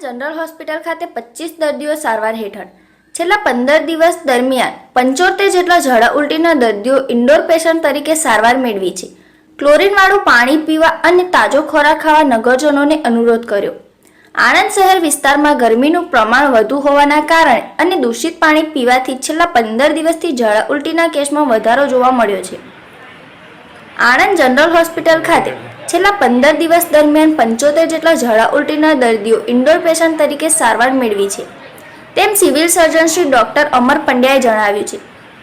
General hospital ખાતે 25 દર્દીઓ સારવાર હેઠળ છેલ્લા 15 દિવસ દરમિયાન 75 જેટલા ઝાડા ઉલટીના દર્દીઓ ઇન્ડોર પેશન્ટ તરીકે સારવાર મેળવી છે. ક્લોરીનવાળું પાણી પીવા અને તાજો ખોરાક ખાવા નગરજનોને અનુરોધ કર્યો. આણંદ શહેર વિસ્તારમાં ગરમીનું પ્રમાણ વધુ હોવાના કારણે અને દૂષિત પાણી પીવાથી છેલ્લા 15 દિવસથી ઝાડા ઉલટીના કેસમાં વધારો જોવા મળ્યો છે. આણંદ જનરલ હોસ્પિટલ ખાતે છેલ્લા 15 દિવસ દરમિયાન 75 જેટલા ઝાડા ઉલટીના દર્દીઓ ઇન્ડોર પેશન્ટ તરીકે સારવાર મેળવી છે, તેમ સિવિલ સર્જન શ્રી ડોક્ટર અમર પંડ્યાએ જણાવ્યું છે.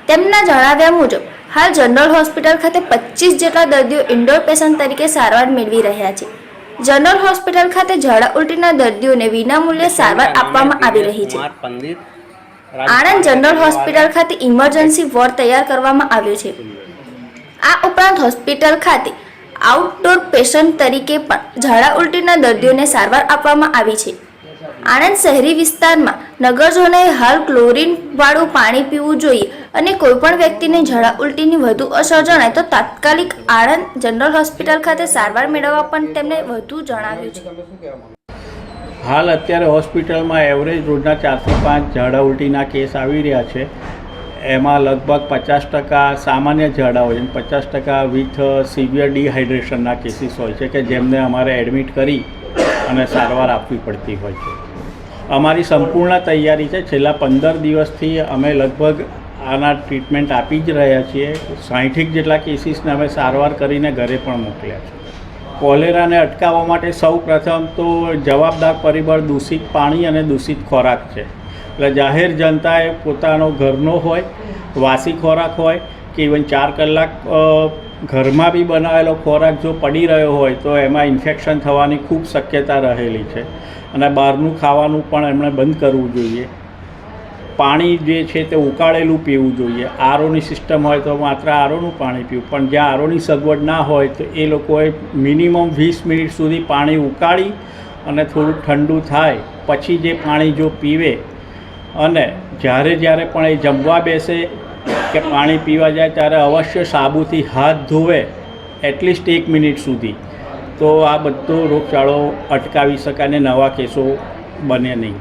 તેમના જણાવ્યા મુજબ હાલ જનરલ હોસ્પિટલ ખાતે 25 જેટલા દર્દીઓ ઇન્ડોર પેશન્ટ તરીકે સારવાર મેળવી રહ્યા છે. જનરલ હોસ્પિટલ ખાતે ઝાડા ઉલટીના દર્દીઓને વિનામૂલ્યે સારવાર આપવામાં આવી રહી છે. આણંદ જનરલ હોસ્પિટલ ખાતે ઇમરજન્સી વોર્ડ તૈયાર કરવામાં આવ્યો છે. આ ઉપરાંત હોસ્પિટલ ખાતે આઉટડોર પેશન્ટ તરીકે પણ ઝાડા ઉલટીના દર્દીઓને સારવાર આપવામાં આવી છે. આણંદ શહેરી વિસ્તારમાં નગરજનોએ હાલ ક્લોરીનવાળું પાણી પીવું જોઈએ અને કોઈપણ વ્યક્તિને ઝાડા ઉલટીની વધુ અસર જણાય તો તાત્કાલિક આણંદ જનરલ હોસ્પિટલ ખાતે સારવાર મેળવવા પણ તેમણે વધુ જણાવ્યું છે. હાલ અત્યારે હોસ્પિટલમાં એવરેજ રોજના 4 થી 5 ઝાડા ઉલટીના કેસ આવી રહ્યા છે. એમાં લગભગ 50% સામાન્ય ઝાડા હોય છે, 50% વિથ સિવિયર ડિહાઇડ્રેશનના કેસીસ હોય છે કે જેમને અમારે એડમિટ કરી અને સારવાર આપવી પડતી હોય છે. અમારી સંપૂર્ણ તૈયારી છે. છેલ્લા 15 દિવસથી અમે લગભગ આના ટ્રીટમેન્ટ આપી જ રહ્યા છીએ. 60 જેટલા કેસીસને અમે સારવાર કરીને ઘરે પણ મોકલ્યા છે. કોલેરાને અટકાવવા માટે સૌ પ્રથમ તો જવાબદાર પરિબળ દૂષિત પાણી અને દૂષિત ખોરાક છે. એટલે જાહેર જનતાએ પોતાનો ઘરનો હોય, વાસી ખોરાક હોય કે ઇવન 4 કલાક ઘરમાં બી બનાવેલો ખોરાક જો પડી રહ્યો હોય તો એમાં ઇન્ફેક્શન થવાની ખૂબ શક્યતા રહેલી છે અને બહારનું ખાવાનું પણ એમણે બંધ કરવું જોઈએ. પાણી જે છે તે ઉકાળેલું પીવું જોઈએ. આરોની સિસ્ટમ હોય તો માત્ર આરોનું પાણી પીવું, પણ જ્યાં આરોની સગવડ ના હોય તો એ લોકોએ મિનિમમ 20 મિનિટ સુધી પાણી ઉકાળી અને થોડું ઠંડુ થાય પછી જે પાણી જો પીવે અને જ્યારે પણ એ જમવા બેસે કે પાણી પીવા જાય ત્યારે અવશ્ય સાબુથી હાથ ધોવે એટલીસ્ટ 1 મિનિટ સુધી, તો આ બધો રોગચાળો અટકાવી શકાય અને નવા કેસો બને નહીં.